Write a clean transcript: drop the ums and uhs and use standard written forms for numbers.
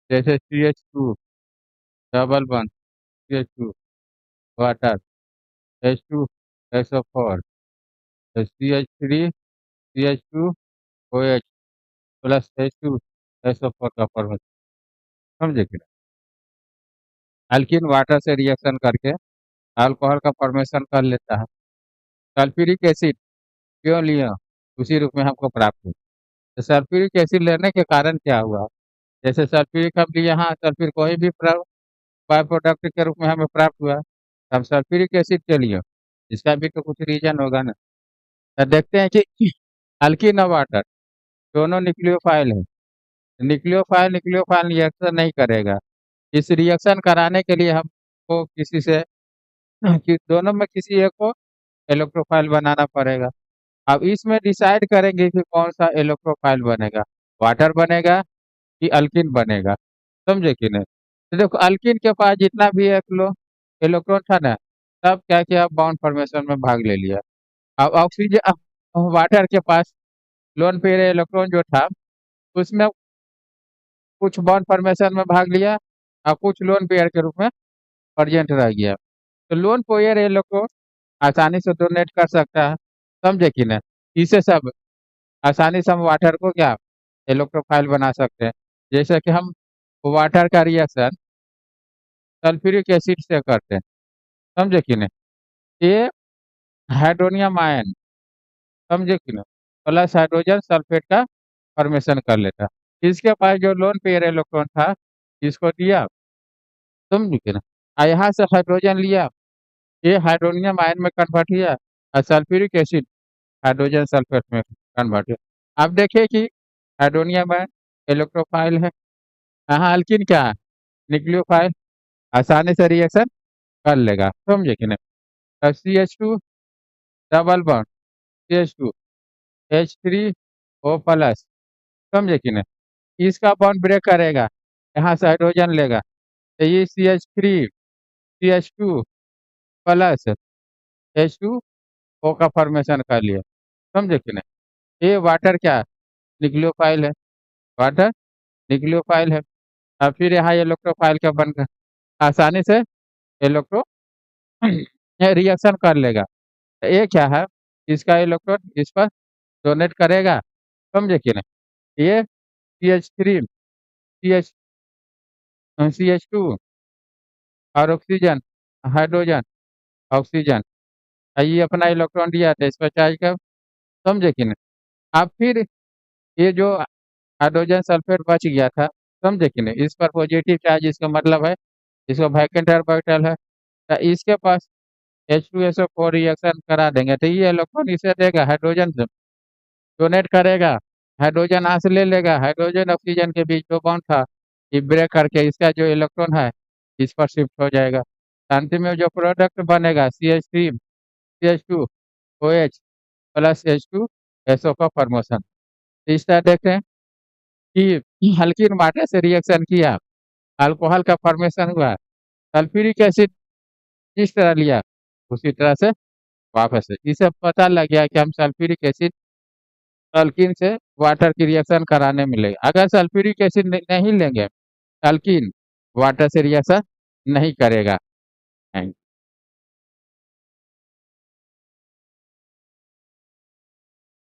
जैसे CH2 double bond CH2 water, H2SO4, CH3CH2OH plus H2SO4 का formula. समझे कि अल्कीन वाटर से रिएक्शन करके अल्कोहल का फॉर्मेशन कर लेता है। सल्फ्यूरिक एसिड क्यों लिया, उसी रूप में हमको प्राप्त हुआ। तो सल्फ्यूरिक एसिड लेने के कारण क्या हुआ, जैसे सल्फ्यूरिक हम लिए, यहाँ सल्फ्यूर कोई भी बाय प्रोडक्ट के रूप में हमें प्राप्त हुआ, तो हम सल्फ्यूरिक एसिड के लिए, इसका भी तो कुछ रीजन होगा ना। तो देखते हैं कि अल्कीन और वाटर दोनों न्यूक्लियोफाइल है। न्यूक्लियोफाइल न्यूक्लियोफाइल रिएक्शन नहीं करेगा। इस रिएक्शन कराने के लिए हमको किसी से कि दोनों में किसी एक को इलेक्ट्रोफाइल बनाना पड़ेगा। अब इसमें डिसाइड करेंगे कि कौन सा इलेक्ट्रोफाइल बनेगा, वाटर बनेगा कि अल्कीन बनेगा। समझे कि नहीं। तो देखो अल्कीन के पास जितना भी एक लो इलेक्ट्रॉन था ना, सब क्या किया, बाउंड फॉर्मेशन में भाग ले लिया। अब ऑक्सीजन, अब वाटर के पास लोन पेयर इलेक्ट्रॉन जो था, उसमें कुछ बॉन्ड फॉर्मेशन में भाग लिया और कुछ लोन पेयर के रूप में प्रेजेंट रह गया। तो लोन पेयर इलेक्ट्रॉन आसानी से डोनेट कर सकता है। समझे कि नहीं। इसे सब आसानी से हम वाटर को क्या इलेक्ट्रोफाइल बना सकते हैं। जैसे कि हम वाटर का रिएक्शन सल्फ्यूरिक एसिड से करते हैं। समझे कि नहीं। ये हाइड्रोनियम आयन, समझे कि नहीं, प्लस हाइड्रोजन सल्फेट का फॉर्मेशन कर लेता। इसके पास जो लोन पेयर इलेक्ट्रॉन था, इसको दिया, समझे कि नहीं, और यहाँ से हाइड्रोजन लिया, ये हाइड्रोनियम आयन में कन्वर्ट किया और सल्फ्यूरिक एसिड हाइड्रोजन सल्फेट में कन्वर्ट किया। अब देखिए कि हाइड्रोनियम आयन इलेक्ट्रोफाइल है, यहाँ अल्कीन क्या है, न्यूक्लियोफाइल, आसानी से रिएक्शन कर लेगा। समझे कि नहीं। अब CH2 double bond CH2 H3O plus, समझे कि नहीं, इसका बॉन्ड ब्रेक करेगा, यहाँ से हाइड्रोजन लेगा, तो ये CH3 CH2 प्लस H2O का फॉर्मेशन कर लिया। समझे कि नहीं। ये वाटर क्या न्यूक्लियोफाइल है, वाटर न्यूक्लियोफाइल है। अब फिर यहाँ इलेक्ट्रोफाइल का बनकर आसानी से इलेक्ट्रो रिएक्शन कर लेगा। तो ये क्या है, इसका इलेक्ट्रॉन इस पर डोनेट करेगा। समझे कि नहीं। ये CH3 CH2 और ऑक्सीजन, हाइड्रोजन, ऑक्सीजन, ये अपना इलेक्ट्रॉन दिया था, इस पर चार्ज कर। समझे कि नहीं। अब फिर ये जो हाइड्रोजन सल्फेट बच गया था, समझे कि नहीं, इस पर पॉजिटिव चार्ज, इसका मतलब है इसको वैकेंट ऑर्बिटल है। तो इसके पास H2SO4 रिएक्शन करा देंगे, तो ये इलेक्ट्रॉन इसे देगा, हाइड्रोजन से डोनेट करेगा, हाइड्रोजन यहाँ से ले लेगा, हाइड्रोजन ऑक्सीजन के बीच जो बॉन्ड था, ये ब्रेक करके इसका जो इलेक्ट्रॉन है इस पर शिफ्ट हो जाएगा। अंतिम में जो प्रोडक्ट बनेगा CH3 CH2OH प्लस H2SO का फॉर्मेशन। इस तरह देखें कि हल्की मात्रा से रिएक्शन किया, अल्कोहल का फॉर्मेशन हुआ, सल्फ्यूरिक एसिड जिस तरह लिया उसी तरह से वापस है। इसे पता लग गया कि हम सल्फ्यूरिक एसिड अल्कीन से वाटर की रिएक्शन कराने मिलेगा। अगर सल्फ्यूरिक एसिड नहीं लेंगे, अल्कीन वाटर से रिएक्शन नहीं करेगा। थैंक